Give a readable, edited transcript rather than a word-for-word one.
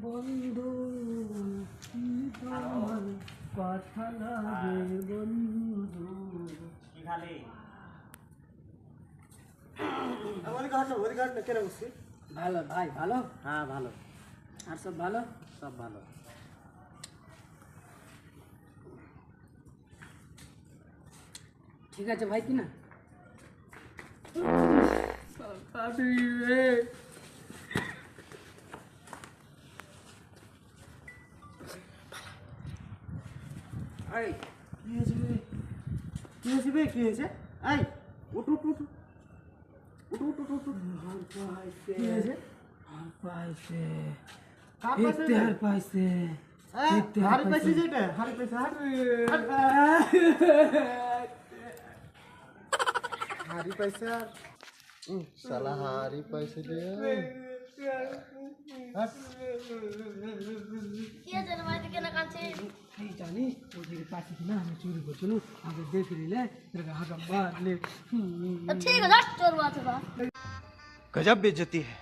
বন্ধু তোমার কথা লাগে বন্ধু খালি ভালো ভাই ভালো হ্যাঁ ভালো আর সব ভালো সব ভালো ঠিক আছে ভাই কি না এই কি হয়েছে বে? কি হয়েছে বে? কি হয়েছে? এই উঠ উঠ উঠ উঠ উঠ উঠ উঠ পাইছে কি হয়েছে? পাইছে কার পাইছে রে? ইফতেহার পাইছে হাড়ি পাইছে যেটা হাড়ি পাইছে হাড়ি পাইছে আর साला हारी पैसे दिए এই জানি ওদিকে পাশে কিনা আমি চুরি করছিল আগে দেখে নিলে হাঁকা মারলে ठीक है चोर बात है गजब बेइज्जती है